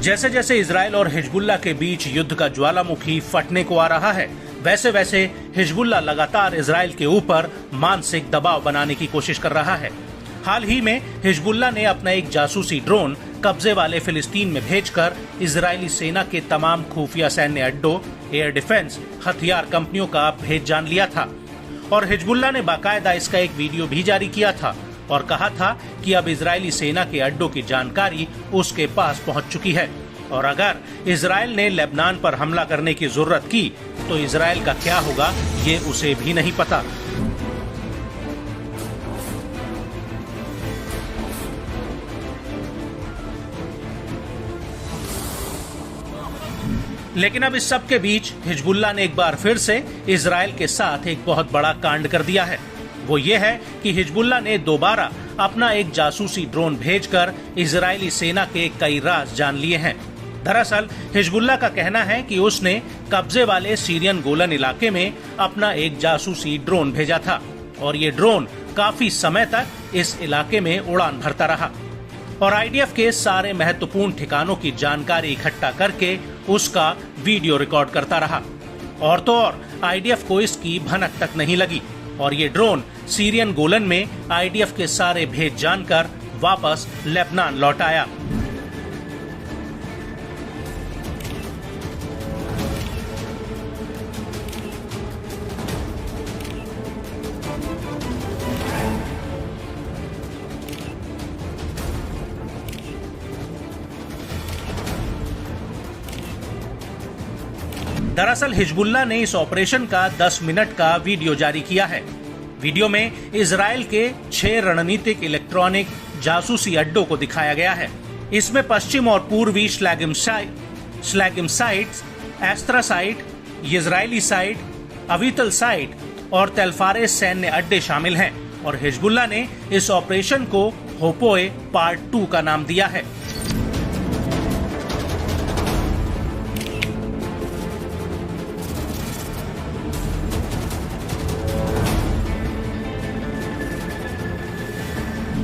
जैसे जैसे इजराइल और हिजबुल्लाह के बीच युद्ध का ज्वालामुखी फटने को आ रहा है, वैसे वैसे हिजबुल्लाह लगातार इजराइल के ऊपर मानसिक दबाव बनाने की कोशिश कर रहा है। हाल ही में हिजबुल्लाह ने अपना एक जासूसी ड्रोन कब्जे वाले फिलिस्तीन में भेजकर इजरायली सेना के तमाम खुफिया सैन्य अड्डों, एयर डिफेंस, हथियार कंपनियों का भेद जान लिया था और हिजबुल्लाह ने बाकायदा इसका एक वीडियो भी जारी किया था और कहा था कि अब इजरायली सेना के अड्डों की जानकारी उसके पास पहुंच चुकी है और अगर इजराइल ने लेबनान पर हमला करने की जरूरत की तो इजराइल का क्या होगा ये उसे भी नहीं पता। लेकिन अब इस सब के बीच हिजबुल्लाह ने एक बार फिर से इजराइल के साथ एक बहुत बड़ा कांड कर दिया है। वो ये है कि हिजबुल्लाह ने दोबारा अपना एक जासूसी ड्रोन भेजकर इजरायली सेना के कई राज जान लिए हैं। दरअसल हिजबुल्लाह का कहना है कि उसने कब्जे वाले सीरियन गोलन इलाके में अपना एक जासूसी ड्रोन भेजा था और ये ड्रोन काफी समय तक इस इलाके में उड़ान भरता रहा और आईडीएफ के सारे महत्वपूर्ण ठिकानों की जानकारी इकट्ठा करके उसका वीडियो रिकॉर्ड करता रहा और तो और आईडीएफ को इसकी भनक तक नहीं लगी और ये ड्रोन सीरियन गोलन में आईडीएफ के सारे भेद जानकर वापस लेबनान लौट आया। दरअसल हिजबुल्लाह ने इस ऑपरेशन का 10 मिनट का वीडियो जारी किया है। वीडियो में इजराइल के 6 रणनीतिक इलेक्ट्रॉनिक जासूसी अड्डों को दिखाया गया है। इसमें पश्चिम और पूर्वी Shlagim site, Estra site, Israeli site, Avital site और तेलफारेस सैन्य अड्डे शामिल हैं और हिजबुल्लाह ने इस ऑपरेशन को होपोए पार्ट 2 का नाम दिया है।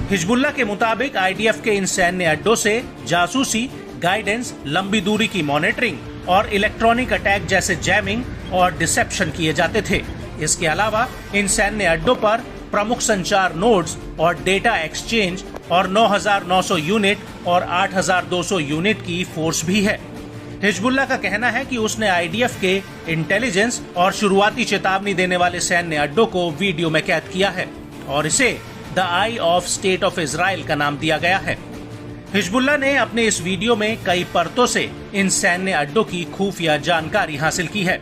हिजबुल्लाह के मुताबिक आईडीएफ के इन सैन्य अड्डों से जासूसी, गाइडेंस, लंबी दूरी की मॉनिटरिंग और इलेक्ट्रॉनिक अटैक जैसे जैमिंग और डिसेप्शन किए जाते थे। इसके अलावा इन सैन्य अड्डों पर प्रमुख संचार नोड्स और डेटा एक्सचेंज और 9,900 यूनिट और 8,200 यूनिट की फोर्स भी है। हिजबुल्लाह का कहना है कि उसने आईडीएफ के इंटेलिजेंस और शुरुआती चेतावनी देने वाले सैन्य अड्डों को वीडियो में कैद किया है और इसे the I of state of Israel का नाम दिया गया है। हिजबुल्लाह ने अपने इस वीडियो में कई परतों से इन सैन्य अड्डों की खुफिया जानकारी हासिल की है।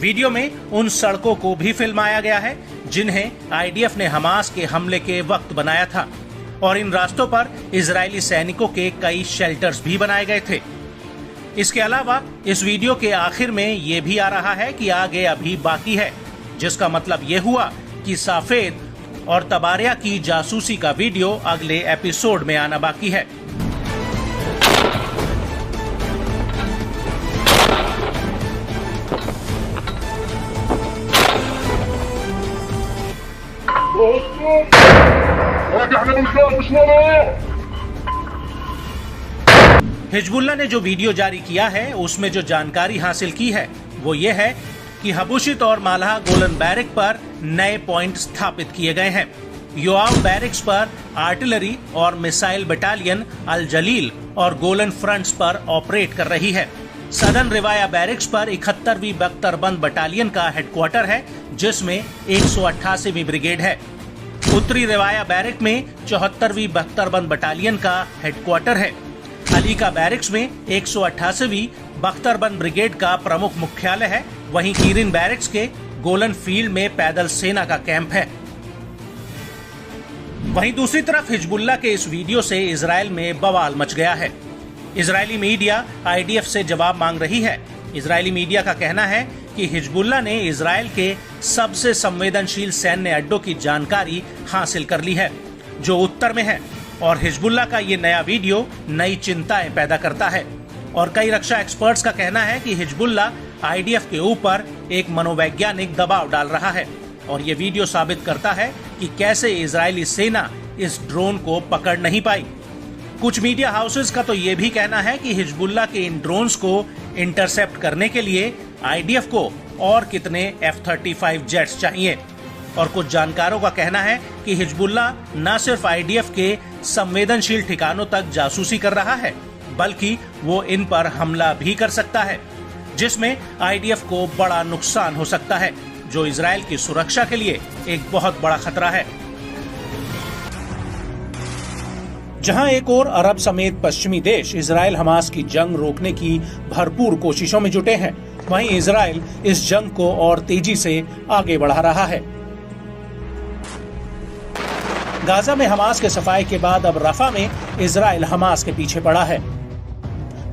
वीडियो में उन सड़कों को भी फिल्माया गया है जिन्हें आईडीएफ ने हमास के हमले के वक्त बनाया था और इन रास्तों पर इजरायली सैनिकों के कई शेल्टर्स भी बनाए गए थे। इसके अलावा इस वीडियो के आखिर में ये भी आ रहा है कि आगे अभी बाकी है, जिसका मतलब ये हुआ कि साफेद और तबारिया की जासूसी का वीडियो अगले एपिसोड में आना बाकी है। हिजबुल्लाह ने जो वीडियो जारी किया है उसमें जो जानकारी हासिल की है वो ये है कि हबुशित और मालहा गोलन बैरिक पर नए पॉइंट स्थापित किए गए हैं। योआव बैरिक्स पर आर्टिलरी और मिसाइल बटालियन अल जलील और गोलन फ्रंट्स पर ऑपरेट कर रही है। सदर्न रिवाया बैरिक्स पर 71वीं बख्तरबंद बटालियन का हेडक्वार्टर है जिसमें 188वीं ब्रिगेड है। उत्तरी रिवाया बैरिक में 74वीं बख्तरबंद बटालियन का हेडक्वार्टर है। अली का बैरिक्स में 188वीं बख्तरबंद ब्रिगेड का प्रमुख मुख्यालय है। वहीं कीरिन बैरिक्स के गोलन फील्ड में पैदल सेना का कैंप है। वहीं दूसरी तरफ हिजबुल्लाह के इस वीडियो से इजराइल में बवाल मच गया है। इजरायली मीडिया आईडीएफ से जवाब मांग रही है। इजरायली मीडिया का कहना है कि हिजबुल्लाह ने इजराइल के सबसे संवेदनशील सैन्य अड्डों की जानकारी हासिल कर ली है जो उत्तर में है और हिजबुल्लाह का ये नया वीडियो नई चिंताएं पैदा करता है और कई रक्षा एक्सपर्ट्स का कहना है कि हिजबुल्लाह आईडीएफ के ऊपर एक मनोवैज्ञानिक दबाव डाल रहा है और ये वीडियो साबित करता है कि कैसे इजरायली सेना इस ड्रोन को पकड़ नहीं पाई। कुछ मीडिया हाउसेस का तो ये भी कहना है कि हिजबुल्लाह के इन ड्रोन्स को इंटरसेप्ट करने के लिए आईडीएफ को और कितने F-35 जेट्स चाहिए। और कुछ जानकारों का कहना है कि हिजबुल्लाह न सिर्फ आईडीएफ के संवेदनशील ठिकानों तक जासूसी कर रहा है, बल्कि वो इन पर हमला भी कर सकता है, जिसमें आईडीएफ को बड़ा नुकसान हो सकता है, जो इजराइल की सुरक्षा के लिए एक बहुत बड़ा खतरा है। जहां एक और अरब समेत पश्चिमी देश इजराइल हमास की जंग रोकने की भरपूर कोशिशों में जुटे हैं, वहीं इजराइल इस जंग को और तेजी से आगे बढ़ा रहा है। गाजा में हमास के सफाए के बाद अब रफा में इजराइल हमास के पीछे पड़ा है।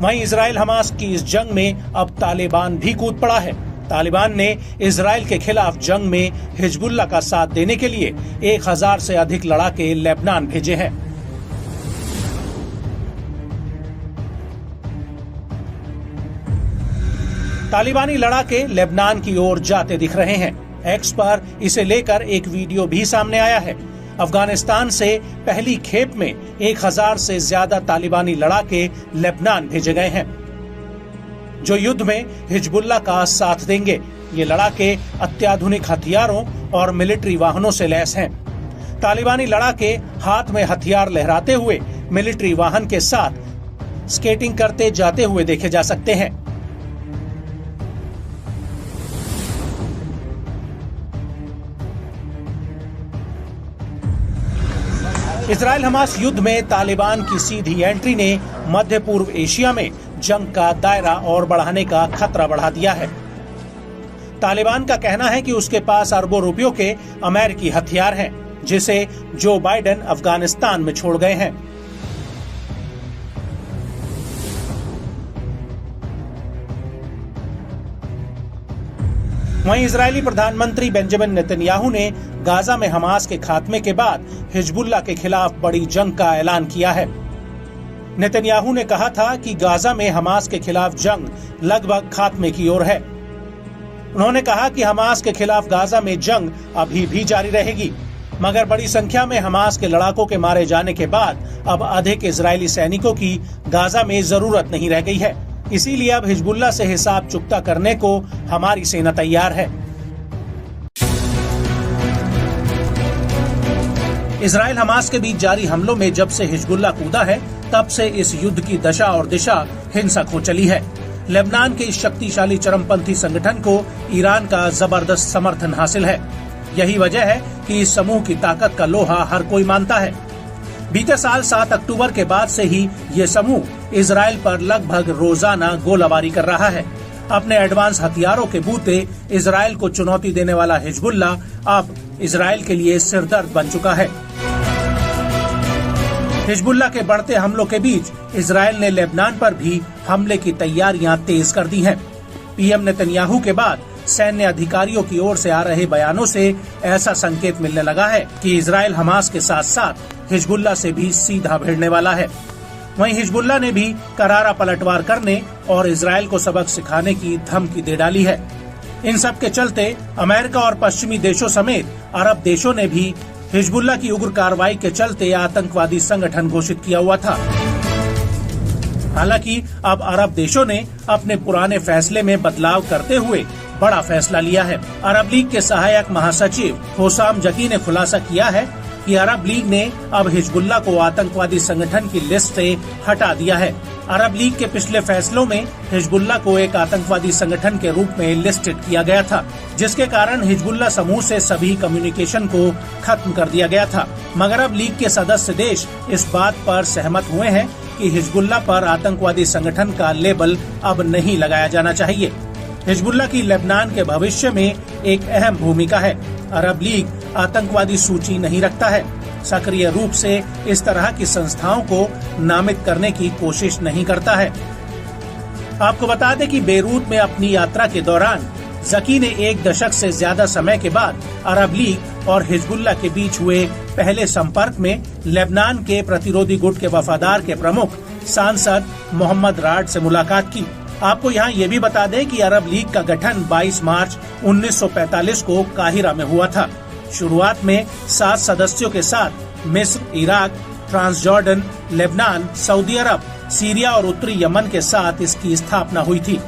वहीं इजराइल हमास की इस जंग में अब तालिबान भी कूद पड़ा है। तालिबान ने इजराइल के खिलाफ जंग में हिजबुल्लाह का साथ देने के लिए 1000 से अधिक लड़ाके लेबनान भेजे हैं। तालिबानी लड़ाके लेबनान की ओर जाते दिख रहे हैं। एक्स पर इसे लेकर एक वीडियो भी सामने आया है। अफगानिस्तान से पहली खेप में 1000 से ज्यादा तालिबानी लड़ाके लेबनान भेजे गए हैं, जो युद्ध में हिजबुल्लाह का साथ देंगे। ये लड़ाके अत्याधुनिक हथियारों और मिलिट्री वाहनों से लैस हैं। तालिबानी लड़ाके हाथ में हथियार लहराते हुए मिलिट्री वाहन के साथ स्केटिंग करते जाते हुए देखे जा सकते हैं। इजराइल हमास युद्ध में तालिबान की सीधी एंट्री ने मध्य पूर्व एशिया में जंग का दायरा और बढ़ाने का खतरा बढ़ा दिया है। तालिबान का कहना है कि उसके पास अरबों रुपयों के अमेरिकी हथियार हैं, जिसे जो बाइडेन अफगानिस्तान में छोड़ गए हैं। वहीं इजरायली प्रधानमंत्री बेंजामिन नेतन्याहू ने गाजा में हमास के खात्मे के बाद हिजबुल्लाह के खिलाफ बड़ी जंग का ऐलान किया है। नेतन्याहू ने कहा था कि गाजा में हमास के खिलाफ जंग लगभग खात्मे की ओर है। उन्होंने कहा कि हमास के खिलाफ गाजा में जंग अभी भी जारी रहेगी, मगर बड़ी संख्या में हमास के लड़ाकों के मारे जाने के बाद अब अधिक इजरायली सैनिकों की गाजा में जरूरत नहीं रह गई है। इसीलिए अब हिजबुल्लाह से हिसाब चुकता करने को हमारी सेना तैयार है। इजराइल हमास के बीच जारी हमलों में जब से हिजबुल्लाह कूदा है, तब से इस युद्ध की दशा और दिशा हिंसक हो चली है। लेबनान के इस शक्तिशाली चरमपंथी संगठन को ईरान का जबरदस्त समर्थन हासिल है। यही वजह है कि इस समूह की ताकत का लोहा हर कोई मानता है। बीते साल 7 अक्टूबर के बाद से ही ये समूह इजराइल पर लगभग रोजाना गोलाबारी कर रहा है। अपने एडवांस हथियारों के बूते इजराइल को चुनौती देने वाला हिजबुल्लाह अब इजराइल के लिए सिरदर्द बन चुका है। हिजबुल्लाह के बढ़ते हमलों के बीच इजराइल ने लेबनान पर भी हमले की तैयारियां तेज कर दी हैं। पीएम नेतन्याहू के बाद सैन्य अधिकारियों की ओर से आ रहे बयानों से ऐसा संकेत मिलने लगा है कि इजराइल हमास के साथ साथ हिजबुल्लाह से भी सीधा भिड़ने वाला है। वहीं हिजबुल्लाह ने भी करारा पलटवार करने और इजराइल को सबक सिखाने की धमकी दे डाली है। इन सब के चलते अमेरिका और पश्चिमी देशों समेत अरब देशों ने भी हिजबुल्लाह की उग्र कार्रवाई के चलते आतंकवादी संगठन घोषित किया हुआ था। हालांकि अब अरब देशों ने अपने पुराने फैसले में बदलाव करते हुए बड़ा फैसला लिया है। अरब लीग के सहायक महासचिव होसाम जकी ने खुलासा किया है कि अरब लीग ने अब हिजबुल्लाह को आतंकवादी संगठन की लिस्ट से हटा दिया है। अरब लीग के पिछले फैसलों में हिजबुल्लाह को एक आतंकवादी संगठन के रूप में लिस्टेड किया गया था, जिसके कारण हिजबुल्लाह समूह से सभी कम्युनिकेशन को खत्म कर दिया गया था। मगर अब लीग के सदस्य देश इस बात पर सहमत हुए हैं कि हिजबुल्लाह पर आतंकवादी संगठन का लेबल अब नहीं लगाया जाना चाहिए। हिजबुल्लाह की लेबनान के भविष्य में एक अहम भूमिका है। अरब लीग आतंकवादी सूची नहीं रखता है, सक्रिय रूप से इस तरह की संस्थाओं को नामित करने की कोशिश नहीं करता है। आपको बता दें कि बेरूत में अपनी यात्रा के दौरान जकी ने 1 दशक से ज्यादा समय के बाद अरब लीग और हिजबुल्लाह के बीच हुए पहले संपर्क में लेबनान के प्रतिरोधी गुट के वफादार के प्रमुख सांसद मोहम्मद राड से मुलाकात की। आपको यहाँ ये भी बता दें कि अरब लीग का गठन 22 मार्च 1945 को काहिरा में हुआ था। शुरुआत में 7 सदस्यों के साथ मिस्र, इराक, ट्रांसजॉर्डन, लेबनान, सऊदी अरब, सीरिया और उत्तरी यमन के साथ इसकी स्थापना हुई थी।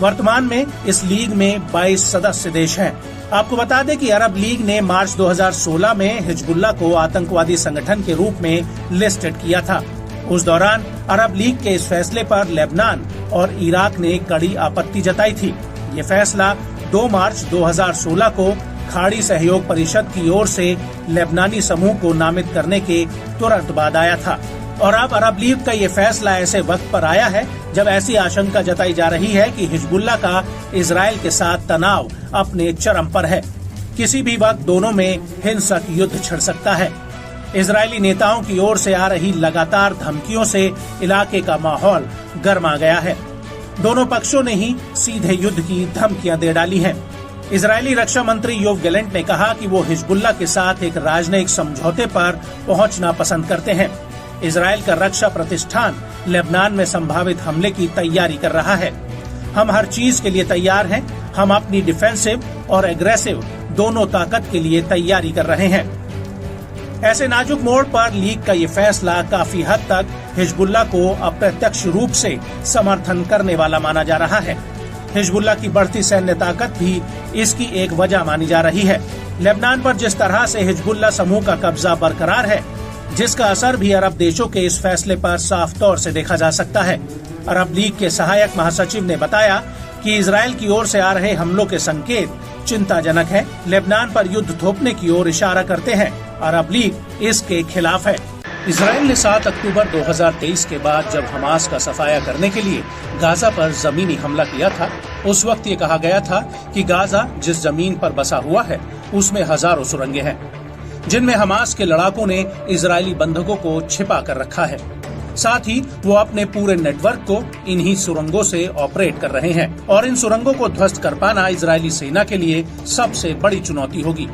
वर्तमान में इस लीग में 22 सदस्य देश हैं। आपको बता दें कि अरब लीग ने मार्च 2016 में हिजबुल्लाह को आतंकवादी संगठन के रूप में लिस्टेड किया था। उस दौरान अरब लीग के इस फैसले पर लेबनान और इराक ने कड़ी आपत्ति जताई थी। ये फैसला 2 मार्च 2016 को खाड़ी सहयोग परिषद की ओर से लेबनानी समूह को नामित करने के तुरंत बाद आया था। और अब अरब लीग का ये फैसला ऐसे वक्त पर आया है जब ऐसी आशंका जताई जा रही है कि हिजबुल्लाह का इजराइल के साथ तनाव अपने चरम पर है। किसी भी वक्त दोनों में हिंसक युद्ध छिड़ सकता है। इजरायली नेताओं की ओर से आ रही लगातार धमकियों से इलाके का माहौल गर्मा गया है। दोनों पक्षों ने ही सीधे युद्ध की धमकियां दे डाली हैं। इजरायली रक्षा मंत्री योव गैलेंट ने कहा कि वो हिजबुल्लाह के साथ एक राजनयिक समझौते पर पहुंचना पसंद करते हैं। इजराइल का रक्षा प्रतिष्ठान लेबनान में संभावित हमले की तैयारी कर रहा है। हम हर चीज के लिए तैयार हैं। हम अपनी डिफेंसिव और एग्रेसिव दोनों ताकत के लिए तैयारी कर रहे हैं। ऐसे नाजुक मोड़ पर लीग का ये फैसला काफी हद तक हिजबुल्लाह को अप्रत्यक्ष रूप से समर्थन करने वाला माना जा रहा है। हिजबुल्लाह की बढ़ती सैन्य ताकत भी इसकी एक वजह मानी जा रही है। लेबनान पर जिस तरह से हिजबुल्लाह समूह का कब्जा बरकरार है, जिसका असर भी अरब देशों के इस फैसले पर साफ तौर से देखा जा सकता है। अरब लीग के सहायक महासचिव ने बताया कि इजराइल की ओर से आ रहे हमलों के संकेत चिंताजनक हैं। लेबनान पर युद्ध थोपने की ओर इशारा करते हैं। अरब लीग इसके खिलाफ है। इजराइल ने 7 अक्टूबर 2023 के बाद जब हमास का सफाया करने के लिए गाजा पर जमीनी हमला किया था, उस वक्त ये कहा गया था कि गाजा जिस जमीन पर बसा हुआ है उसमें हजारों सुरंगें हैं, जिनमें हमास के लड़ाकों ने इजरायली बंधकों को छिपा कर रखा है। साथ ही वो अपने पूरे नेटवर्क को इन्हीं सुरंगों से ऑपरेट कर रहे हैं और इन सुरंगों को ध्वस्त कर पाना इजरायली सेना के लिए सबसे बड़ी चुनौती होगी।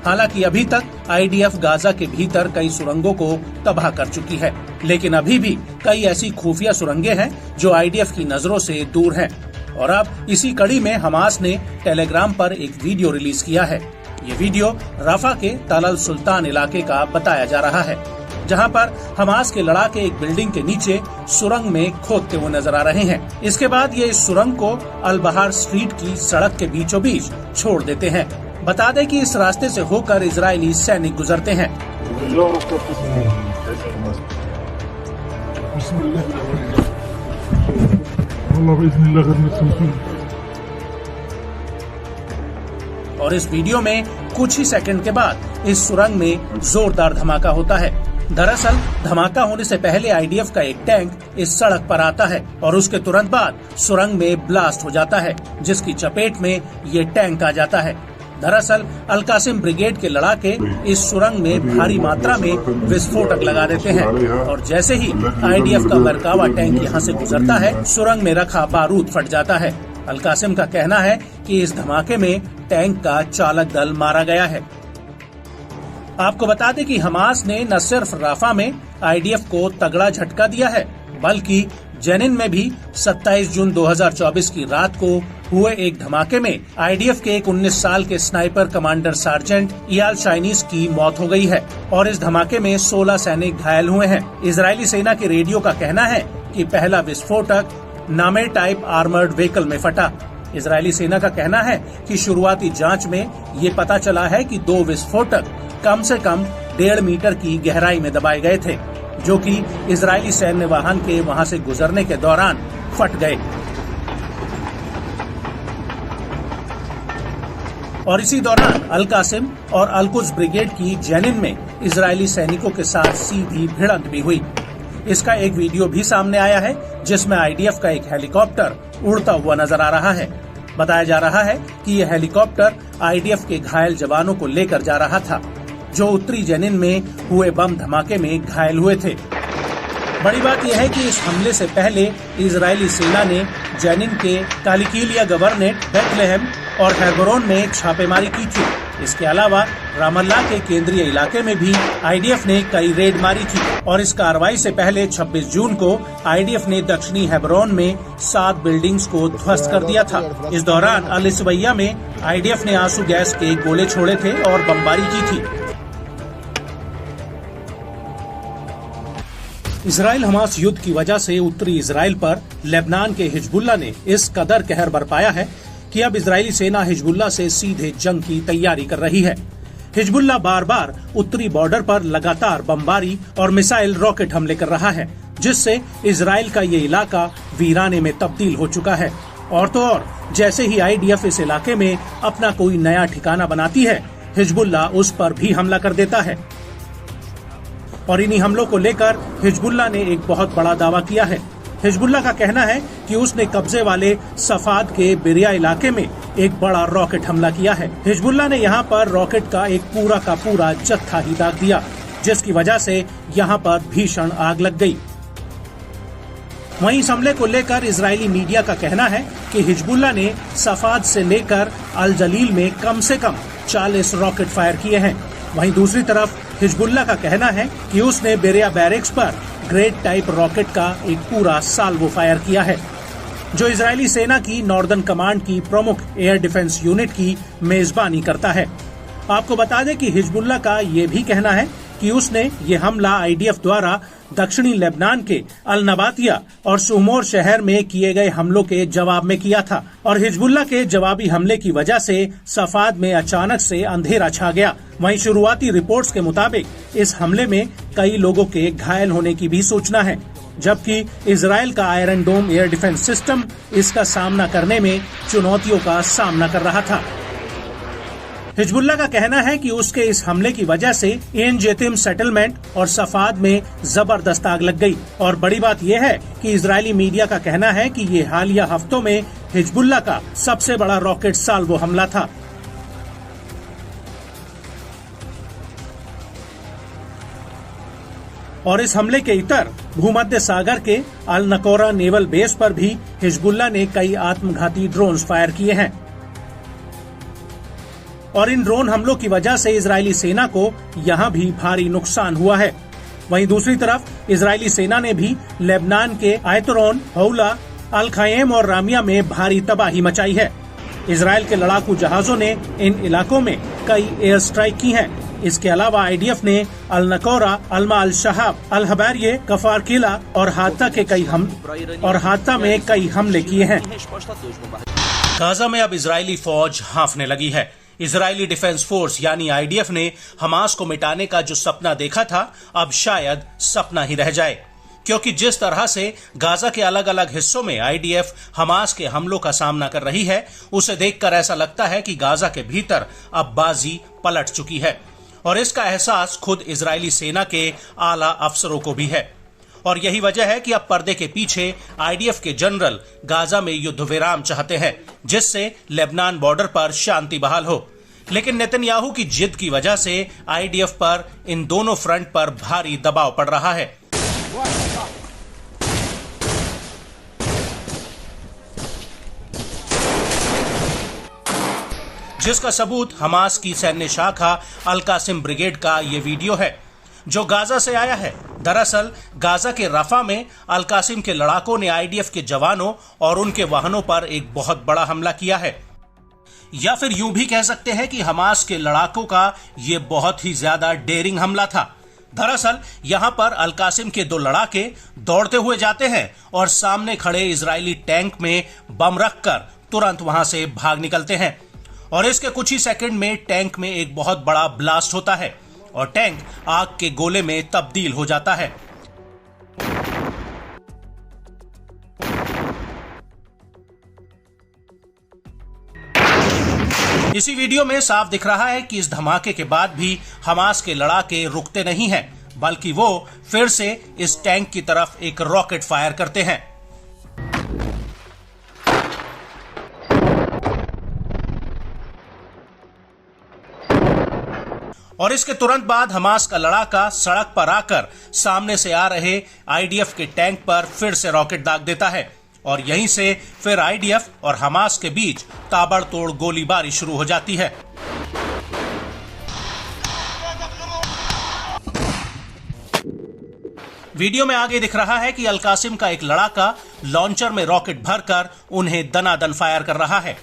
हालांकि अभी तक आईडीएफ गाजा के भीतर कई सुरंगों को तबाह कर चुकी है, लेकिन अभी भी कई ऐसी खुफिया सुरंगें हैं जो आईडीएफ की नजरों से दूर हैं। और अब इसी कड़ी में हमास ने टेलीग्राम पर एक वीडियो रिलीज किया है। ये वीडियो रफा के तल अल सुल्तान इलाके का बताया जा रहा है, जहां पर हमास के लड़ाके एक बिल्डिंग के नीचे सुरंग में खोदते हुए नजर आ रहे हैं। इसके बाद ये इस सुरंग को अल बहार स्ट्रीट की सड़क के बीचों बीच छोड़ देते हैं। बता दें कि इस रास्ते से होकर इजरायली सैनिक गुजरते हैं। और इस वीडियो में कुछ ही सेकंड के बाद इस सुरंग में जोरदार धमाका होता है। दरअसल धमाका होने से पहले आईडीएफ का एक टैंक इस सड़क पर आता है और उसके तुरंत बाद सुरंग में ब्लास्ट हो जाता है, जिसकी चपेट में ये टैंक आ जाता है। दरअसल अल कासिम ब्रिगेड के लड़ाके इस सुरंग में भारी मात्रा में विस्फोटक लगा देते हैं और जैसे ही आईडीएफ का मरकावा टैंक यहाँ से गुजरता है, सुरंग में रखा बारूद फट जाता है। अल कासिम का कहना है कि इस धमाके में टैंक का चालक दल मारा गया है। आपको बता दें कि हमास ने न सिर्फ राफा में आईडीएफ को तगड़ा झटका दिया है, बल्कि जेनिन में भी 27 जून 2024 की रात को हुए एक धमाके में आईडीएफ के एक 19 साल के स्नाइपर कमांडर सार्जेंट इयाल चाइनीज की मौत हो गई है और इस धमाके में 16 सैनिक घायल हुए हैं। इजरायली सेना के रेडियो का कहना है कि पहला विस्फोटक नामेर टाइप आर्मर्ड व्हीकल में फटा। इजरायली सेना का कहना है कि शुरुआती जांच में ये पता चला है कि 2 विस्फोटक कम से कम 1.5 मीटर की गहराई में दबाए गए थे, जो कि इजरायली सैन्य वाहन के वहां से गुजरने के दौरान फट गए। और इसी दौरान अल कासिम और अल कुद्स ब्रिगेड की जेनिन में इजरायली सैनिकों के साथ सीधी भिड़ंत भी हुई। इसका एक वीडियो भी सामने आया है, जिसमें आईडीएफ का एक हेलीकॉप्टर उड़ता हुआ नजर आ रहा है। बताया जा रहा है कि यह हेलीकॉप्टर आईडीएफ के घायल जवानों को लेकर जा रहा था, जो उत्तरी जेनिन में हुए बम धमाके में घायल हुए थे। बड़ी बात यह है कि इस हमले से पहले इजरायली सेना ने जेनिन के कालिकिलिया गवर्नेट, बेथलेहम और हेब्रोन में छापेमारी की थी। इसके अलावा रामल्ला के केंद्रीय इलाके में भी आईडीएफ ने कई रेड मारी थी और इस कार्रवाई से पहले 26 जून को आईडीएफ ने दक्षिणी हेब्रोन में 7 बिल्डिंग्स को ध्वस्त कर दिया था। इस दौरान अल इस्वैया में आईडीएफ ने आंसू गैस के गोले छोड़े थे और बमबारी की थी। इजराइल हमास युद्ध की वजह से उत्तरी इजराइल पर लेबनान के हिजबुल्लाह ने इस कदर कहर बरपाया है कि अब इजरायली सेना हिजबुल्लाह से सीधे जंग की तैयारी कर रही है। हिजबुल्लाह बार बार उत्तरी बॉर्डर पर लगातार बमबारी और मिसाइल रॉकेट हमले कर रहा है, जिससे इजराइल का ये इलाका वीराने में तब्दील हो चुका है। और तो और जैसे ही आईडीएफ इस इलाके में अपना कोई नया ठिकाना बनाती है, हिजबुल्लाह उस पर भी हमला कर देता है। और इन्हीं हमलों को लेकर हिजबुल्लाह ने एक बहुत बड़ा दावा किया है। हिजबुल्लाह का कहना है कि उसने कब्जे वाले सफाद के बिरिया इलाके में एक बड़ा रॉकेट हमला किया है। हिजबुल्लाह ने यहाँ पर रॉकेट का एक पूरा का पूरा जत्था ही दाग दिया, जिसकी वजह से यहाँ पर भीषण आग लग गई। वहीं इस हमले को लेकर इजरायली मीडिया का कहना है कि हिजबुल्लाह ने सफाद से लेकर अल जलील में कम से कम 40 रॉकेट फायर किए हैं। वहीं दूसरी तरफ हिजबुल्लाह का कहना है कि उसने बेरिया बैरिक्स पर ग्रेड टाइप रॉकेट का एक पूरा साल्वो फायर किया है, जो इजरायली सेना की नॉर्दर्न कमांड की प्रमुख एयर डिफेंस यूनिट की मेजबानी करता है। आपको बता दें कि हिजबुल्लाह का ये भी कहना है कि उसने ये हमला आईडीएफ द्वारा दक्षिणी लेबनान के अल नबातिया और सुमोर शहर में किए गए हमलों के जवाब में किया था और हिजबुल्लाह के जवाबी हमले की वजह से सफाद में अचानक से अंधेरा छा गया। वहीं शुरुआती रिपोर्ट्स के मुताबिक इस हमले में कई लोगों के घायल होने की भी सूचना है, जबकि इजराइल का आयरन डोम एयर डिफेंस सिस्टम इसका सामना करने में चुनौतियों का सामना कर रहा था। हिजबुल्लाह का कहना है कि उसके इस हमले की वजह से एन जेतिम सेटलमेंट और सफाद में जबरदस्त आग लग गई। और बड़ी बात यह है कि इजरायली मीडिया का कहना है कि ये हालिया हफ्तों में हिजबुल्लाह का सबसे बड़ा रॉकेट साल्वो हमला था। और इस हमले के इतर भूमध्य सागर के अल नकोरा नेवल बेस पर भी हिजबुल्लाह ने कई आत्मघाती ड्रोन्स फायर किए हैं और इन ड्रोन हमलों की वजह से इजरायली सेना को यहाँ भी भारी नुकसान हुआ है। वहीं दूसरी तरफ इजरायली सेना ने भी लेबनान के आयतरोन, हौला, अल खयम और रामिया में भारी तबाही मचाई है। इजरायल के लड़ाकू जहाजों ने इन इलाकों में कई एयर स्ट्राइक की हैं। इसके अलावा आईडीएफ ने अल नकोरा, अल्मा अल शहाब, अल हबारिये, कफार किला और हात्ता में कई हमले किए हैं। गाजा में अब इजरायली फौज हांफने लगी है। इजरायली डिफेंस फोर्स यानी आईडीएफ ने हमास को मिटाने का जो सपना देखा था, अब शायद सपना ही रह जाए, क्योंकि जिस तरह से गाजा के अलग अलग हिस्सों में आईडीएफ हमास के हमलों का सामना कर रही है, उसे देखकर ऐसा लगता है कि गाजा के भीतर अब बाजी पलट चुकी है। और इसका एहसास खुद इजरायली सेना के आला अफसरों को भी है। और यही वजह है कि अब पर्दे के पीछे आईडीएफ के जनरल गाजा में युद्ध विराम चाहते हैं, जिससे लेबनान बॉर्डर पर शांति बहाल हो। लेकिन नेतन्याहू की जिद की वजह से आईडीएफ पर इन दोनों फ्रंट पर भारी दबाव पड़ रहा है। जिसका सबूत हमास की सैन्य शाखा अल कासिम ब्रिगेड का ये वीडियो है, जो गाजा से आया है। दरअसल गाजा के रफा में अल कासिम के लड़ाकों ने आईडीएफ के जवानों और उनके वाहनों पर एक बहुत बड़ा हमला किया है। या फिर यूं भी कह सकते हैं कि हमास के लड़ाकों का ये बहुत ही ज्यादा डेयरिंग हमला था। दरअसल यहां पर अल कासिम के 2 लड़ाके दौड़ते हुए जाते हैं और सामने खड़े इजरायली टैंक में बम रखकर तुरंत वहां से भाग निकलते हैं। और इसके कुछ ही सेकंड में टैंक में एक बहुत बड़ा ब्लास्ट होता है और टैंक आग के गोले में तब्दील हो जाता है। इसी वीडियो में साफ दिख रहा है कि इस धमाके के बाद भी हमास के लड़ाके रुकते नहीं हैं, बल्कि वो फिर से इस टैंक की तरफ एक रॉकेट फायर करते हैं। और इसके तुरंत बाद हमास का लड़ाका सड़क पर आकर सामने से आ रहे आईडीएफ के टैंक पर फिर से रॉकेट दाग देता है और यहीं से फिर आईडीएफ और हमास के बीच ताबड़तोड़ गोलीबारी शुरू हो जाती है। वीडियो में आगे दिख रहा है कि अल-कासिम का एक लड़ाका लॉन्चर में रॉकेट भरकर उन्हें दनादन फायर कर रहा है।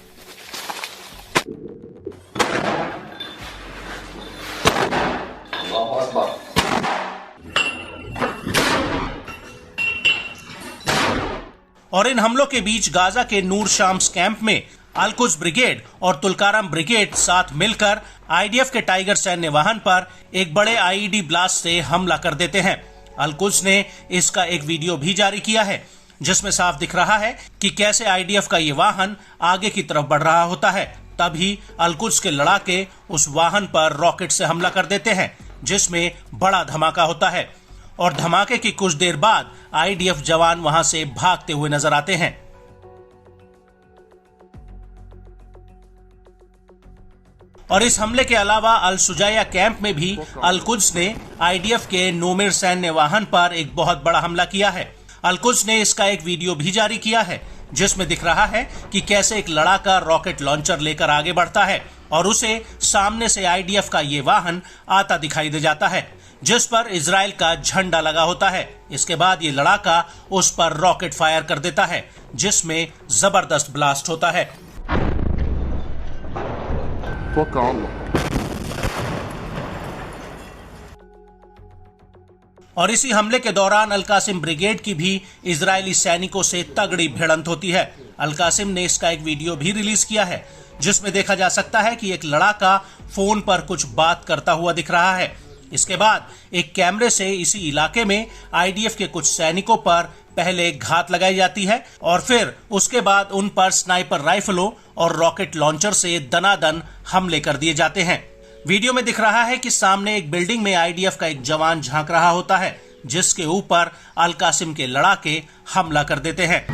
और इन हमलों के बीच गाजा के नूर शाम्स कैंप में अल-कुद्स ब्रिगेड और तुल्काराम ब्रिगेड साथ मिलकर आईडीएफ के टाइगर सैन्य वाहन पर एक बड़े आईईडी ब्लास्ट से हमला कर देते हैं। अल-कुद्स ने इसका एक वीडियो भी जारी किया है जिसमें साफ दिख रहा है कि कैसे आईडीएफ का ये वाहन आगे की तरफ बढ़ रहा होता है। तभी अल-कुद्स के लड़ाके उस वाहन पर रॉकेट से हमला कर देते हैं जिसमें बड़ा धमाका होता है और धमाके की कुछ देर बाद आईडीएफ जवान वहां से भागते हुए नजर आते हैं। और इस हमले के अलावा अल सुजाया कैंप में भी अल-कुद्स ने आईडीएफ के नोमिर सैन्य वाहन पर एक बहुत बड़ा हमला किया है। अल-कुद्स ने इसका एक वीडियो भी जारी किया है जिसमें दिख रहा है कि कैसे एक लड़ाका रॉकेट लॉन्चर लेकर आगे बढ़ता है और उसे सामने से आईडीएफ का ये वाहन आता दिखाई दे जाता है जिस पर इजराइल का झंडा लगा होता है। इसके बाद ये लड़ाका उस पर रॉकेट फायर कर देता है जिसमें जबरदस्त ब्लास्ट होता है। और इसी हमले के दौरान अल-कासिम ब्रिगेड की भी इजरायली सैनिकों से तगड़ी भिड़ंत होती है। अल-कासिम ने इसका एक वीडियो भी रिलीज किया है जिसमें देखा जा सकता है कि एक लड़ाका फोन पर कुछ बात करता हुआ दिख रहा है। इसके बाद एक कैमरे से इसी इलाके में आईडीएफ के कुछ सैनिकों पर पहले घात लगाई जाती है और फिर उसके बाद उन पर स्नाइपर राइफलों और रॉकेट लॉन्चर से दनादन हमले कर दिए जाते हैं। वीडियो में दिख रहा है कि सामने एक बिल्डिंग में आईडीएफ का एक जवान झांक रहा होता है जिसके ऊपर अल-कासिम के लड़ाके हमला कर देते हैं।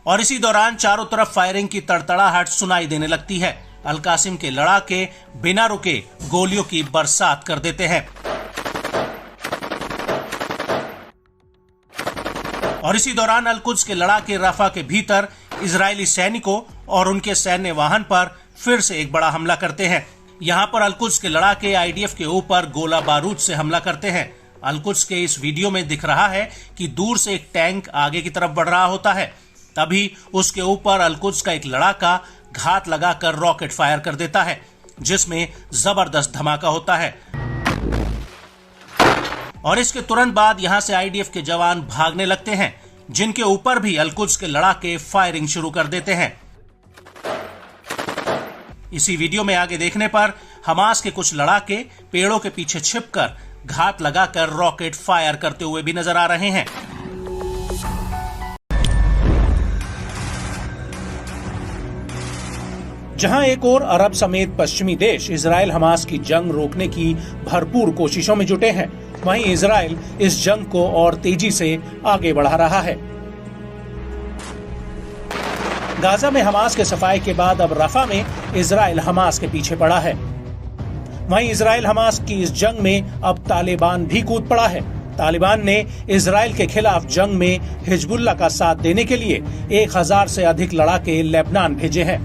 और इसी दौरान चारों तरफ फायरिंग की तड़तड़ाहट सुनाई देने लगती है। अल-कासिम के लड़ाके बिना रुके गोलियों की बरसात कर देते हैं। और इसी दौरान अल-कुद्स के लड़ाके रफा के भीतर इजरायली सैनिकों और उनके सैन्य वाहन पर फिर से एक बड़ा हमला करते हैं। यहाँ पर अल-कुद्स के लड़ाके आईडीएफ के ऊपर गोला बारूद से हमला करते हैं। अल-कुद्स के इस वीडियो में दिख रहा है कि दूर से एक टैंक आगे की तरफ बढ़ रहा होता है। तभी उसके ऊपर अल-कुद्स का एक लड़ाका घात लगाकर रॉकेट फायर कर देता है जिसमें जबरदस्त धमाका होता है। और इसके तुरंत बाद यहां से आईडीएफ के जवान भागने लगते हैं जिनके ऊपर भी अल-कुद्स के लड़ाके फायरिंग शुरू कर देते हैं। इसी वीडियो में आगे देखने पर हमास के कुछ लड़ाके पेड़ों के पीछे छिपकर घात लगाकर रॉकेट फायर करते हुए भी नजर आ रहे हैं। जहां एक और अरब समेत पश्चिमी देश इजराइल हमास की जंग रोकने की भरपूर कोशिशों में जुटे हैं, वहीं इजराइल इस जंग को और तेजी से आगे बढ़ा रहा है। गाजा में हमास के सफाए के बाद अब रफा में इजराइल हमास के पीछे पड़ा है। वहीं इजराइल हमास की इस जंग में अब तालिबान भी कूद पड़ा है। तालिबान ने इजराइल के खिलाफ जंग में हिजबुल्लाह का साथ देने के लिए 1000 से अधिक लड़ाके लेबनान भेजे हैं।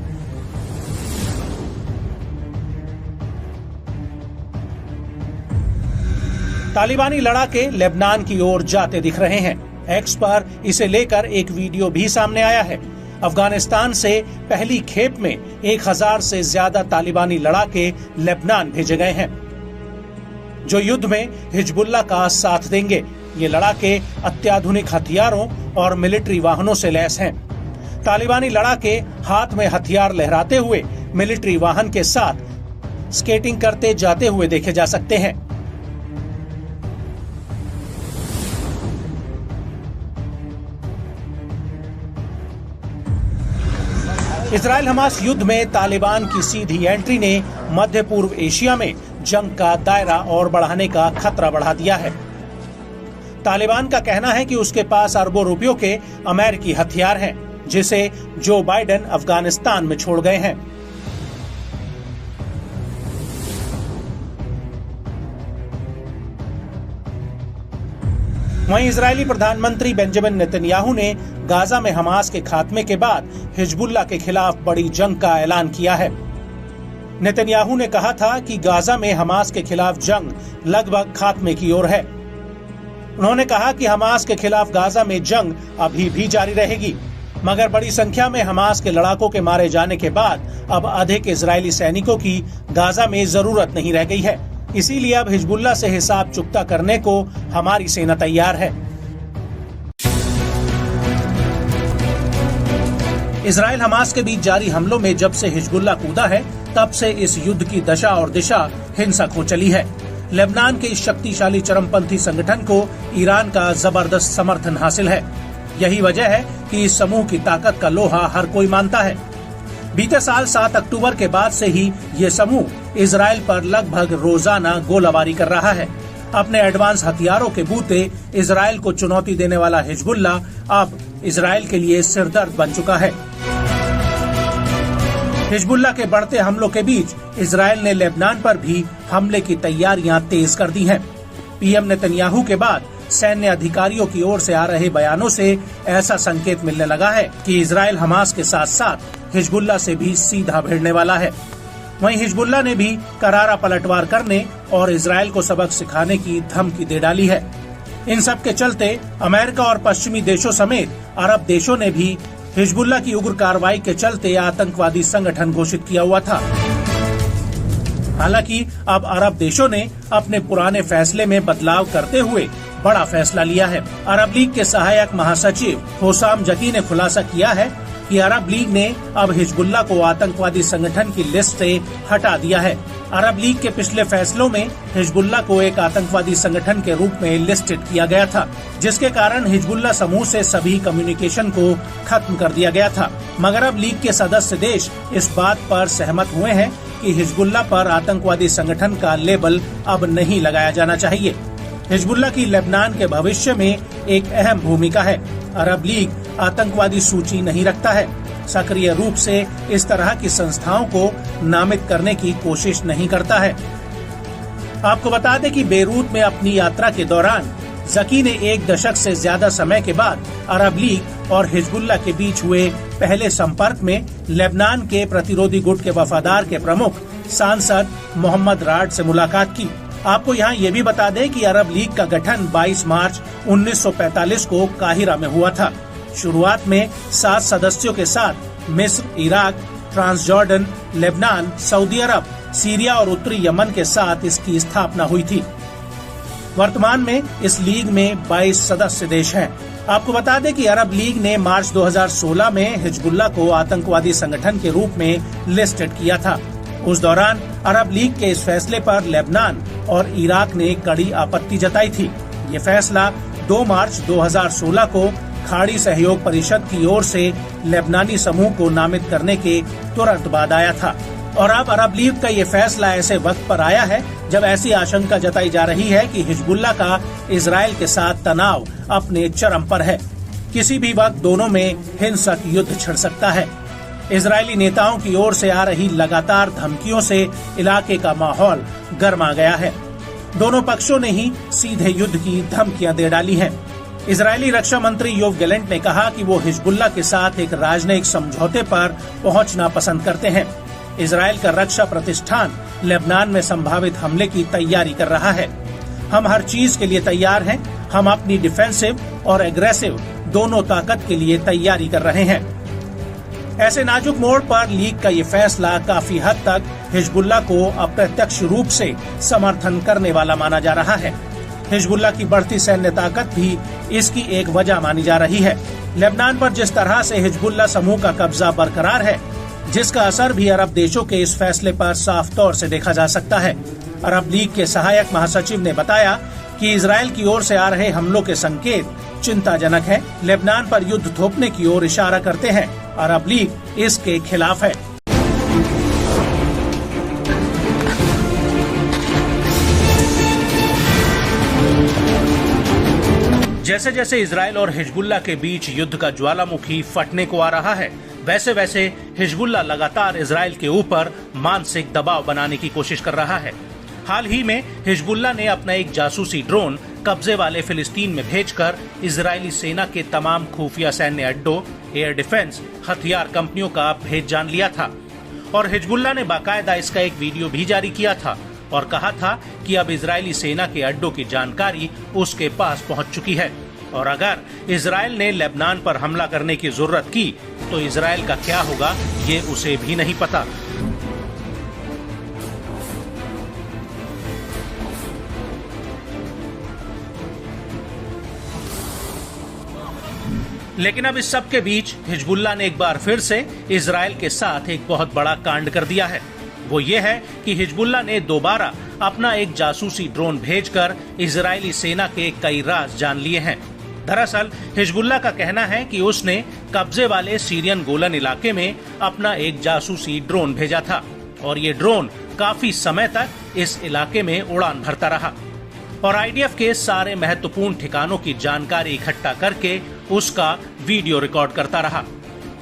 तालिबानी लड़ाके लेबनान की ओर जाते दिख रहे हैं। एक्स पर इसे लेकर एक वीडियो भी सामने आया है। अफगानिस्तान से पहली खेप में 1000 से ज्यादा तालिबानी लड़ाके लेबनान भेजे गए हैं जो युद्ध में हिजबुल्लाह का साथ देंगे। ये लड़ाके अत्याधुनिक हथियारों और मिलिट्री वाहनों से लैस हैं। तालिबानी लड़ाके हाथ में हथियार लहराते हुए मिलिट्री वाहन के साथ स्केटिंग करते जाते हुए देखे जा सकते हैं। इजराइल हमास युद्ध में तालिबान की सीधी एंट्री ने मध्य पूर्व एशिया में जंग का दायरा और बढ़ाने का खतरा बढ़ा दिया है। तालिबान का कहना है कि उसके पास अरबों रुपयों के अमेरिकी हथियार हैं जिसे जो बाइडेन अफगानिस्तान में छोड़ गए हैं। वहीं इजरायली प्रधानमंत्री बेंजामिन नेतन्याहू ने गाजा में हमास के खात्मे के बाद हिजबुल्लाह के खिलाफ बड़ी जंग का ऐलान किया है। नेतन्याहू ने कहा था कि गाजा में हमास के खिलाफ जंग लगभग खात्मे की ओर है। उन्होंने कहा कि हमास के खिलाफ गाजा में जंग अभी भी जारी रहेगी, मगर बड़ी संख्या में हमास के लड़ाकों के मारे जाने के बाद अब अधिक इजरायली सैनिकों की गाजा में जरूरत नहीं रह गई है। इसीलिए अब हिजबुल्लाह से हिसाब चुकता करने को हमारी सेना तैयार है। इजराइल हमास के बीच जारी हमलों में जब से हिजबुल्लाह कूदा है, तब से इस युद्ध की दशा और दिशा हिंसक हो चली है। लेबनान के इस शक्तिशाली चरमपंथी संगठन को ईरान का जबरदस्त समर्थन हासिल है। यही वजह है कि इस समूह की ताकत का लोहा हर कोई मानता है। बीते साल 7 अक्टूबर के बाद से ही ये समूह इजराइल पर लगभग रोजाना गोलाबारी कर रहा है। अपने एडवांस हथियारों के बूते इजराइल को चुनौती देने वाला हिजबुल्लाह अब इजराइल के लिए सिरदर्द बन चुका है। हिजबुल्लाह के बढ़ते हमलों के बीच इजराइल ने लेबनान पर भी हमले की तैयारियां तेज कर दी हैं। पीएम नेतन्याहू के बाद सैन्य अधिकारियों की ओर से आ रहे बयानों से ऐसा संकेत मिलने लगा है कि इजराइल हमास के साथ साथ हिजबुल्लाह से भी सीधा भिड़ने वाला है। वहीं हिजबुल्लाह ने भी करारा पलटवार करने और इजराइल को सबक सिखाने की धमकी दे डाली है। इन सब के चलते अमेरिका और पश्चिमी देशों समेत अरब देशों ने भी हिजबुल्लाह की उग्र कार्रवाई के चलते आतंकवादी संगठन घोषित किया हुआ था। हालांकि अब अरब देशों ने अपने पुराने फैसले में बदलाव करते हुए बड़ा फैसला लिया है। अरब लीग के सहायक महासचिव होसाम जकी ने खुलासा किया है कि अरब लीग ने अब हिजबुल्लाह को आतंकवादी संगठन की लिस्ट से हटा दिया है। अरब लीग के पिछले फैसलों में हिजबुल्लाह को एक आतंकवादी संगठन के रूप में लिस्टेड किया गया था, जिसके कारण हिजबुल्लाह समूह से सभी कम्युनिकेशन को खत्म कर दिया गया था। मगर अब लीग के सदस्य देश इस बात पर सहमत हुए हैं कि हिजबुल्लाह पर आतंकवादी संगठन का लेबल अब नहीं लगाया जाना चाहिए। हिजबुल्लाह की लेबनान के भविष्य में एक अहम भूमिका है। अरब लीग आतंकवादी सूची नहीं रखता है, सक्रिय रूप से इस तरह की संस्थाओं को नामित करने की कोशिश नहीं करता है। आपको बता दें कि बेरूत में अपनी यात्रा के दौरान जकी ने 1 दशक से ज्यादा समय के बाद अरब लीग और हिजबुल्लाह के बीच हुए पहले संपर्क में लेबनान के प्रतिरोधी गुट के वफादार के प्रमुख सांसद मोहम्मद राड से मुलाकात की। आपको यहाँ ये भी बता दें कि अरब लीग का गठन 22 मार्च 1945 को काहिरा में हुआ था। शुरुआत में 7 सदस्यों के साथ मिस्र, इराक, ट्रांसजॉर्डन, लेबनान, सऊदी अरब, सीरिया और उत्तरी यमन के साथ इसकी स्थापना हुई थी। वर्तमान में इस लीग में 22 सदस्य देश हैं। आपको बता दें कि अरब लीग ने मार्च 2016 में हिजबुल्लाह को आतंकवादी संगठन के रूप में लिस्टेड किया था। उस दौरान अरब लीग के इस फैसले पर लेबनान और इराक ने कड़ी आपत्ति जताई थी। ये फैसला 2 मार्च 2016 को खाड़ी सहयोग परिषद की ओर से लेबनानी समूह को नामित करने के तुरंत बाद आया था। और अब अरब लीग का ये फैसला ऐसे वक्त पर आया है जब ऐसी आशंका जताई जा रही है कि हिजबुल्लाह का इजराइल के साथ तनाव अपने चरम पर है। किसी भी वक्त दोनों में हिंसक युद्ध छिड़ सकता है। इजरायली नेताओं की ओर से आ रही लगातार धमकियों से इलाके का माहौल गर्मा गया है। दोनों पक्षों ने ही सीधे युद्ध की धमकियां दे डाली हैं। इजरायली रक्षा मंत्री योव गैलेंट ने कहा कि वो हिजबुल्लाह के साथ एक राजनयिक समझौते पर पहुंचना पसंद करते हैं। इजराइल का रक्षा प्रतिष्ठान लेबनान में संभावित हमले की तैयारी कर रहा है। हम हर चीज के लिए तैयार हैं। हम अपनी डिफेंसिव और एग्रेसिव दोनों ताकत के लिए तैयारी कर रहे हैं। ऐसे नाजुक मोड़ पर लीग का ये फैसला काफी हद तक हिजबुल्लाह को अप्रत्यक्ष रूप से समर्थन करने वाला माना जा रहा है। हिजबुल्लाह की बढ़ती सैन्य ताकत भी इसकी एक वजह मानी जा रही है। लेबनान पर जिस तरह से हिजबुल्लाह समूह का कब्जा बरकरार है, जिसका असर भी अरब देशों के इस फैसले पर साफ तौर से देखा जा सकता है। अरब लीग के सहायक महासचिव ने बताया कि इजराइल की ओर से आ रहे हमलों के संकेत चिंताजनक हैं। लेबनान पर युद्ध थोपने की ओर इशारा करते हैं। अरब लीग इसके खिलाफ है। जैसे जैसे इजराइल और हिजबुल्लाह के बीच युद्ध का ज्वालामुखी फटने को आ रहा है, वैसे वैसे हिजबुल्लाह लगातार इजराइल के ऊपर मानसिक दबाव बनाने की कोशिश कर रहा है। हाल ही में हिजबुल्लाह ने अपना एक जासूसी ड्रोन कब्जे वाले फिलिस्तीन में भेजकर इजरायली सेना के तमाम खुफिया सैन्य अड्डों, एयर डिफेंस, हथियार कंपनियों का भेद जान लिया था। और हिजबुल्लाह ने बाकायदा इसका एक वीडियो भी जारी किया था और कहा था कि अब इजरायली सेना के अड्डों की जानकारी उसके पास पहुंच चुकी है और अगर इजराइल ने लेबनान पर हमला करने की जरूरत की तो इजराइल का क्या होगा ये उसे भी नहीं पता। लेकिन अब इस सब के बीच हिजबुल्लाह ने एक बार फिर से इजराइल के साथ एक बहुत बड़ा कांड कर दिया है। वो ये है कि हिजबुल्लाह ने दोबारा अपना एक जासूसी ड्रोन भेजकर इजरायली सेना के कई राज जान लिए हैं। दरअसल हिजबुल्लाह का कहना है कि उसने कब्जे वाले सीरियन गोलन इलाके में अपना एक जासूसी ड्रोन भेजा था और ये ड्रोन काफी समय तक इस इलाके में उड़ान भरता रहा और आईडीएफ के सारे महत्वपूर्ण ठिकानों की जानकारी इकट्ठा करके उसका वीडियो रिकॉर्ड करता रहा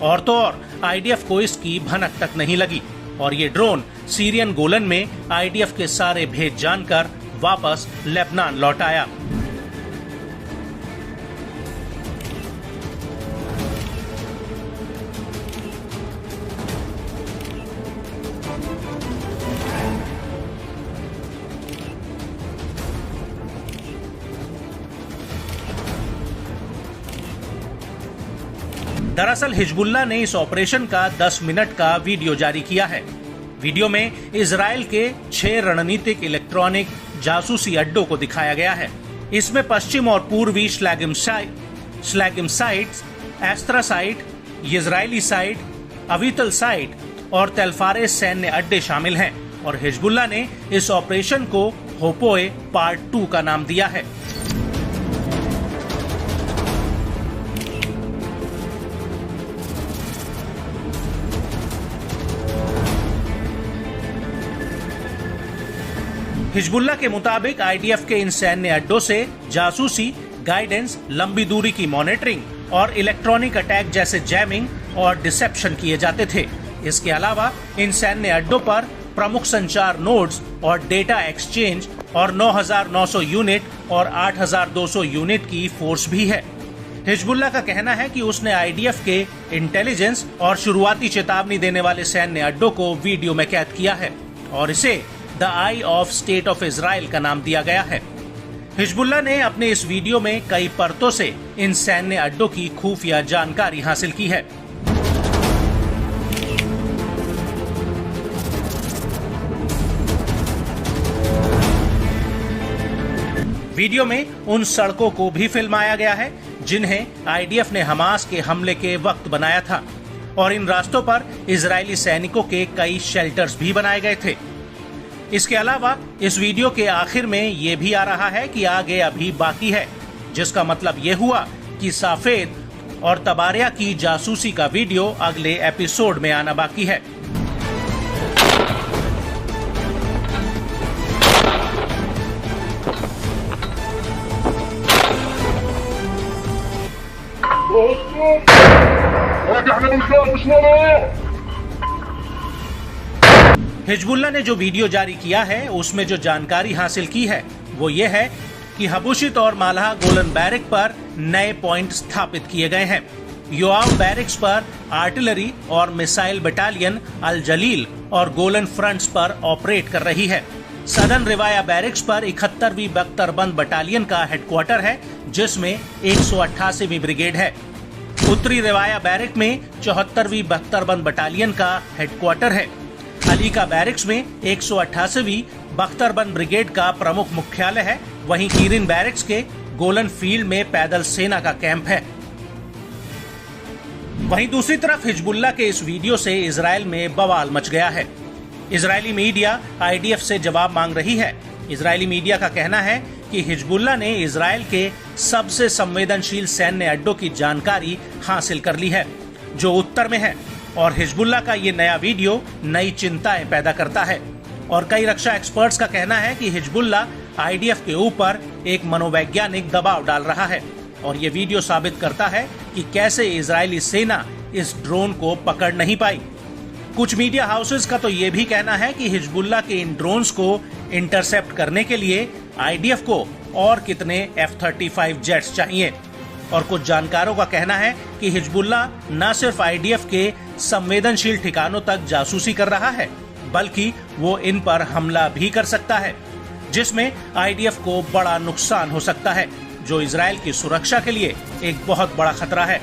और तो और आईडीएफ को इसकी भनक तक नहीं लगी और ये ड्रोन सीरियन गोलन में आईडीएफ के सारे भेद जानकर वापस लेबनान लौट आया। दरअसल हिजबुल्लाह ने इस ऑपरेशन का 10 मिनट का वीडियो जारी किया है। वीडियो में इजराइल के 6 रणनीतिक इलेक्ट्रॉनिक जासूसी अड्डों को दिखाया गया है। इसमें पश्चिम और पूर्वी Shlagim sites, Estra site, Israeli site, Avital site और तेलफारेस सैन्य अड्डे शामिल हैं और हिजबुल्लाह ने इस ऑपरेशन को होपोए पार्ट 2 का नाम दिया है। हिजबुल्लाह के मुताबिक आईडीएफ के इन सैन्य अड्डों से जासूसी, गाइडेंस, लंबी दूरी की मॉनिटरिंग और इलेक्ट्रॉनिक अटैक जैसे जैमिंग और डिसेप्शन किए जाते थे। इसके अलावा इन सैन्य अड्डों पर प्रमुख संचार नोड्स और डेटा एक्सचेंज और 9,900 यूनिट और 8,200 यूनिट की फोर्स भी है। हिजबुल्लाह का कहना है कि उसने आईडीएफ के इंटेलिजेंस और शुरुआती चेतावनी देने वाले सैन्य अड्डों को वीडियो में कैद किया है और इसे the I of state of Israel का नाम दिया गया है। हिजबुल्लाह ने अपने इस वीडियो में कई परतों से इन सैन्य अड्डों की खुफिया जानकारी हासिल की है। वीडियो में उन सड़कों को भी फिल्माया गया है जिन्हें आईडीएफ ने हमास के हमले के वक्त बनाया था और इन रास्तों पर इजरायली सैनिकों के कई शेल्टर्स भी बनाए गए थे। इसके अलावा इस वीडियो के आखिर में ये भी आ रहा है कि आगे अभी बाकी है, जिसका मतलब ये हुआ कि साफेद और तबारिया की जासूसी का वीडियो अगले एपिसोड में आना बाकी है। हिजबुल्लाह ने जो वीडियो जारी किया है उसमें जो जानकारी हासिल की है वो ये है कि हबुशित और मालहा गोलन बैरिक पर नए पॉइंट स्थापित किए गए हैं। योआव बैरिक्स पर आर्टिलरी और मिसाइल बटालियन अल जलील और गोलन फ्रंट्स पर ऑपरेट कर रही है। सदर्न रिवाया बैरिक्स पर 71वीं बख्तरबंद बटालियन का हेडक्वार्टर है जिसमें 188वीं ब्रिगेड है। उत्तरी रिवाया बैरिक में 74वीं बख्तरबंद बटालियन का हेडक्वार्टर है। अली का बैरिक्स में 188वीं बख्तरबंद ब्रिगेड का प्रमुख मुख्यालय है। वहीं कीरिन बैरिक्स के गोलन फील्ड में पैदल सेना का कैंप है। वहीं दूसरी तरफ हिजबुल्लाह के इस वीडियो से इजराइल में बवाल मच गया है। इजरायली मीडिया आईडीएफ से जवाब मांग रही है। इजरायली मीडिया का कहना है कि हिजबुल्लाह ने इजराइल के सबसे संवेदनशील सैन्य अड्डों की जानकारी हासिल कर ली है जो उत्तर में है और हिजबुल्लाह का ये नया वीडियो नई चिंताएं पैदा करता है। और कई रक्षा एक्सपर्ट्स का कहना है कि हिजबुल्लाह आईडीएफ के ऊपर एक मनोवैज्ञानिक दबाव डाल रहा है और ये वीडियो साबित करता है कि कैसे इजरायली सेना इस ड्रोन को पकड़ नहीं पाई। कुछ मीडिया हाउसेस का तो ये भी कहना है कि हिजबुल्लाह के इन ड्रोन्स को इंटरसेप्ट करने के लिए आईडीएफ को और कितने F-35 जेट्स चाहिए और कुछ जानकारों का कहना है कि हिजबुल्लाह न सिर्फ आईडीएफ के संवेदनशील ठिकानों तक जासूसी कर रहा है, बल्कि वो इन पर हमला भी कर सकता है, जिसमें आईडीएफ को बड़ा नुकसान हो सकता है, जो इजरायल की सुरक्षा के लिए एक बहुत बड़ा खतरा है।